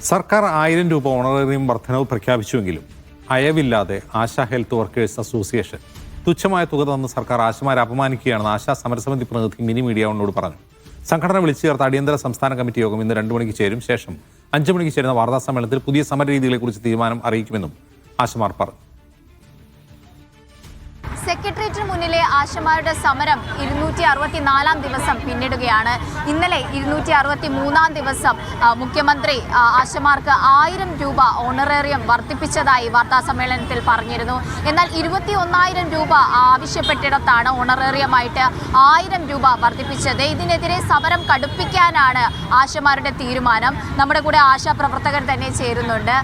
സർക്കാർ 1000 രൂപ ഓണറേറിയം വർധനവ് പ്രഖ്യാപിച്ചുവെങ്കിലും അയവില്ലാതെ ആശാ ഹെൽത്ത് വർക്കേഴ്സ് അസോസിയേഷൻ തുച്ഛമായ തുക തന്ന് സർക്കാർ ആശമാരെ അപമാനിക്കുകയാണെന്ന് ആശാ സമരസമിതി പ്രതിനിധി മിനി മീഡിയ വണ്ണോട് പറഞ്ഞു. സംഘടന വിളിച്ചു ചേർത്ത അടിയന്തര സംസ്ഥാന കമ്മിറ്റി യോഗം ഇന്ന് 2 മണിക്ക് ചേരും. ശേഷം 5 മണിക്ക് ചേരുന്ന വാർത്താ സമ്മേളനത്തിൽ പുതിയ സമരരീതികളെക്കുറിച്ച് തീരുമാനം അറിയിക്കുമെന്നും ആശമാർ പറഞ്ഞു. സെക്രട്ടേറിയറ്റിന് മുന്നിലെ ആശമാരുടെ സമരം 264 ദിവസം പിന്നിടുകയാണ്. ഇന്നലെ 263 ദിവസം മുഖ്യമന്ത്രി ആശമാർക്ക് 1000 രൂപ ഓണറേറിയം വർദ്ധിപ്പിച്ചതായി വാർത്താ സമ്മേളനത്തിൽ പറഞ്ഞിരുന്നു. എന്നാൽ 21,000 രൂപ ആവശ്യപ്പെട്ടിടത്താണ് ഓണറേറിയമായിട്ട് 1000 രൂപ വർദ്ധിപ്പിച്ചത്. ഇതിനെതിരെ സമരം കടുപ്പിക്കാനാണ് ആശമാരുടെ തീരുമാനം. നമ്മുടെ കൂടെ ആശാ പ്രവർത്തകർ തന്നെ ചേരുന്നുണ്ട്.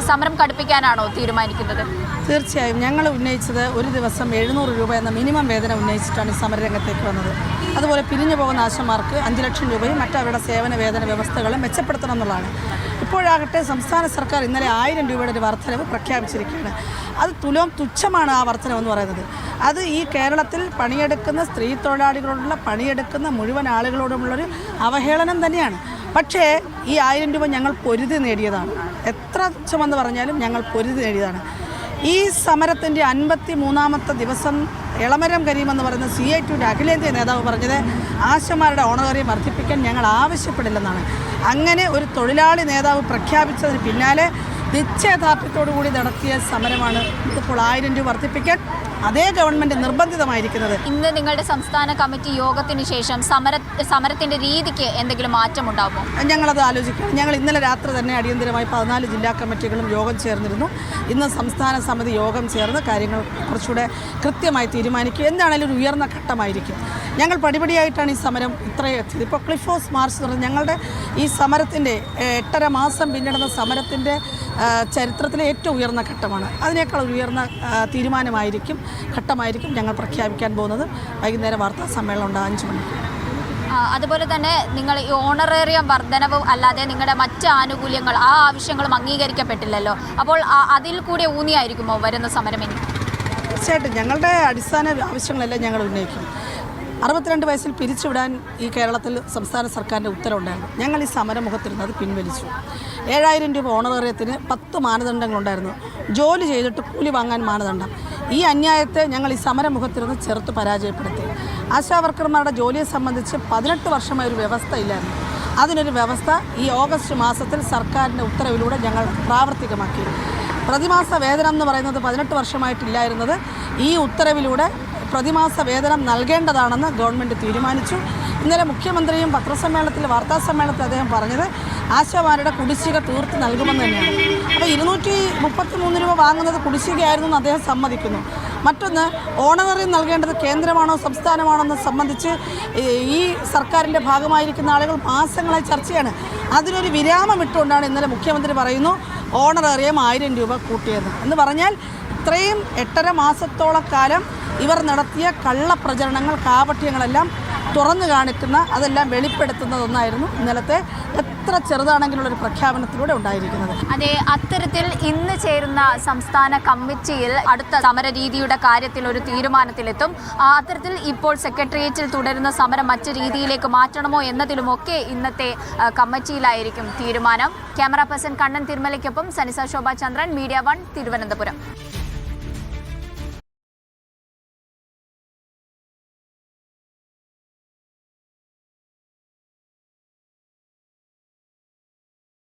സമരം കടുപ്പിക്കാനാണോ തീരുമാനിക്കുന്നത്? തീർച്ചയായും ഞങ്ങൾ ഉന്നയിച്ചത് ഒരു ദിവസം 700 രൂപ എന്ന മിനിമം വേതനം ഉന്നയിച്ചിട്ടാണ് സമരരംഗത്തേക്ക് വന്നത്. അതുപോലെ പിരിഞ്ഞു പോകുന്ന ആശമാർക്ക് 5 ലക്ഷം രൂപയും മറ്റവരുടെ സേവന വേതന വ്യവസ്ഥകളും മെച്ചപ്പെടുത്തണം എന്നുള്ളതാണ്. ഇപ്പോഴാകട്ടെ സംസ്ഥാന സർക്കാർ ഇന്നലെ 1000 രൂപയുടെ ഒരു വർധനവ് പ്രഖ്യാപിച്ചിരിക്കുകയാണ്. അത് തുച്ഛമാണ് ആ വർധനവെന്ന് പറയുന്നത്. അത് ഈ കേരളത്തിൽ പണിയെടുക്കുന്ന സ്ത്രീ തൊഴിലാളികളോടുള്ള പണിയെടുക്കുന്ന മുഴുവൻ ആളുകളോടുമുള്ളൊരു അവഹേളനം തന്നെയാണ്. പക്ഷേ ഈ 1000 രൂപ ഞങ്ങൾ പൊരുതി നേടിയതാണ്. എത്ര തുച്ഛമെന്ന് പറഞ്ഞാലും ഞങ്ങൾ പൊരുതി നേടിയതാണ്. ഈ സമരത്തിൻ്റെ 53ാമത്തെ ദിവസം എളമരം കരീം എന്ന് പറയുന്ന CITUവിൻ്റെ അഖിലേന്ത്യാ നേതാവ് പറഞ്ഞത് ആശമാരുടെ ഓണറേറിയം വർദ്ധിപ്പിക്കാൻ ഞങ്ങൾ ആവശ്യപ്പെടില്ലെന്നാണ്. അങ്ങനെ ഒരു തൊഴിലാളി നേതാവ് പ്രഖ്യാപിച്ചതിന് പിന്നാലെ നിശ്ചയദാർഢ്യത്തോടു കൂടി നടത്തിയ സമരമാണ് ഇതിപ്പോൾ 1000 രൂപ വർദ്ധിപ്പിക്കാൻ അതേ ഗവൺമെൻറ് നിർബന്ധിതമായിരിക്കുന്നത്. ഇന്ന് നിങ്ങളുടെ സംസ്ഥാന കമ്മിറ്റി യോഗത്തിന് ശേഷം സമരത്തിൻ്റെ രീതിക്ക് എന്തെങ്കിലും മാറ്റമുണ്ടാകുമോ? ഞങ്ങളത് ആലോചിക്കണം. ഞങ്ങൾ ഇന്നലെ രാത്രി തന്നെ അടിയന്തരമായി 14 ജില്ലാ കമ്മിറ്റികളും യോഗം ചേർന്നിരുന്നു. ഇന്ന് സംസ്ഥാന സമിതി യോഗം ചേർന്ന് കാര്യങ്ങൾ കുറച്ചുകൂടെ കൃത്യമായി തീരുമാനിക്കും. എന്താണെങ്കിലും ഒരു ഉയർന്ന ഘട്ടമായിരിക്കും. ഞങ്ങൾ പടിപടിയായിട്ടാണ് ഈ സമരം ഇത്രയും എത്തിയത്. ഇപ്പോൾ ക്ലിഫ് ഹൗസ് മാർച്ച് എന്ന് പറഞ്ഞാൽ ഞങ്ങളുടെ ഈ സമരത്തിൻ്റെ 8.5 മാസം പിന്നിടുന്ന സമരത്തിൻ്റെ ചരിത്രത്തിലെ ഏറ്റവും ഉയർന്ന ഘട്ടമാണ്. അതിനേക്കാൾ ഒരു ഉയർന്ന തീരുമാനമായിരിക്കും, ഘട്ടമായിരിക്കും ഞങ്ങൾ പ്രഖ്യാപിക്കാൻ പോകുന്നത്. വൈകുന്നേരം വാർത്താ സമ്മേളനം ഉണ്ട് 5 മണിക്ക്. അതുപോലെ തന്നെ നിങ്ങൾ ഈ ഓണറേറിയം വർധനവ് അല്ലാതെ നിങ്ങളുടെ മറ്റ് ആനുകൂല്യങ്ങൾ ആ ആവശ്യങ്ങളും അംഗീകരിക്കപ്പെട്ടില്ലല്ലോ. അപ്പോൾ അതിൽ കൂടി ഊന്നിയായിരിക്കുമോ വരുന്ന സമരം? തീർച്ചയായിട്ടും ഞങ്ങളുടെ അടിസ്ഥാന ആവശ്യങ്ങളെല്ലാം ഞങ്ങൾ ഉന്നയിക്കും. 62 വയസ്സിൽ പിരിച്ചുവിടാൻ ഈ കേരളത്തിൽ സംസ്ഥാന സർക്കാരിൻ്റെ ഉത്തരവുണ്ടായിരുന്നു. ഞങ്ങൾ ഈ സമരമുഖത്തിരുന്ന് അത് പിൻവലിച്ചു. 7000 രൂപ ഓണറേറിയത്തിന് 10 മാനദണ്ഡങ്ങളുണ്ടായിരുന്നു. ജോലി ചെയ്തിട്ട് കൂലി വാങ്ങാൻ മാനദണ്ഡം. ഈ അന്യായത്തെ ഞങ്ങൾ ഈ സമരമുഖത്തിരുന്ന് ചെറുത്ത് പരാജയപ്പെടുത്തി. ആശാ വർക്കർമാരുടെ ജോലിയെ സംബന്ധിച്ച് 18 വർഷമായ ഒരു വ്യവസ്ഥ ഇല്ലായിരുന്നു. അതിനൊരു വ്യവസ്ഥ ഈ ഓഗസ്റ്റ് മാസത്തിൽ സർക്കാരിൻ്റെ ഉത്തരവിലൂടെ ഞങ്ങൾ പ്രാവർത്തികമാക്കി. പ്രതിമാസ വേതനം എന്ന് പറയുന്നത് 18 വർഷമായിട്ടില്ലായിരുന്നത് ഈ ഉത്തരവിലൂടെ പ്രതിമാസ വേതനം നൽകേണ്ടതാണെന്ന് ഗവൺമെൻറ് തീരുമാനിച്ചു. ഇന്നലെ മുഖ്യമന്ത്രിയും പത്രസമ്മേളനത്തിൽ വാർത്താ സമ്മേളനത്തിൽ അദ്ദേഹം പറഞ്ഞത് ആശമാരുടെ കുടിശ്ശിക തീർത്ത് നൽകുമെന്ന് തന്നെയാണ്. അപ്പോൾ 233 രൂപ വാങ്ങുന്നത് കുടിശ്ശികയായിരുന്നു എന്ന് അദ്ദേഹം സമ്മതിക്കുന്നു. മറ്റൊന്ന്, ഓണറേറിയം നൽകേണ്ടത് കേന്ദ്രമാണോ സംസ്ഥാനമാണോ എന്ന് സംബന്ധിച്ച് ഈ സർക്കാരിൻ്റെ ഭാഗമായിരിക്കുന്ന ആളുകൾ മാസങ്ങളായി ചർച്ചയാണ്. അതിനൊരു വിരാമം ഇട്ടുകൊണ്ടാണ് ഇന്നലെ മുഖ്യമന്ത്രി പറയുന്നു ഓണറേറിയം 1000 രൂപ കൂട്ടിയത് എന്ന് പറഞ്ഞാൽ ഇത്രയും 8.5 മാസത്തോളം കാലം ഇവർ നടത്തിയ കള്ളപ്രചരണങ്ങൾ, കാപട്യങ്ങളെല്ലാം തുറന്നു കാണിക്കുന്ന, അതെല്ലാം വെളിപ്പെടുത്തുന്ന ഒന്നായിരുന്നു ഇന്നലത്തെ എത്ര ചെറുതാണെങ്കിലുള്ളൊരു പ്രഖ്യാപനത്തിലൂടെ ഉണ്ടായിരിക്കുന്നത്. അതെ, അത്തരത്തിൽ ഇന്ന് ചേരുന്ന സംസ്ഥാന കമ്മിറ്റിയിൽ അടുത്ത സമരരീതിയുടെ കാര്യത്തിൽ ഒരു തീരുമാനത്തിലെത്തും. അത്തരത്തിൽ ഇപ്പോൾ സെക്രട്ടേറിയറ്റിൽ തുടരുന്ന സമരം മറ്റു രീതിയിലേക്ക് മാറ്റണമോ എന്നതിലുമൊക്കെ ഇന്നത്തെ കമ്മിറ്റിയിലായിരിക്കും തീരുമാനം. ക്യാമറ പേഴ്സൺ കണ്ണൻ തിരുമലയ്ക്കൊപ്പം സനിസ ശോഭ ചന്ദ്രൻ, മീഡിയ 1 തിരുവനന്തപുരം.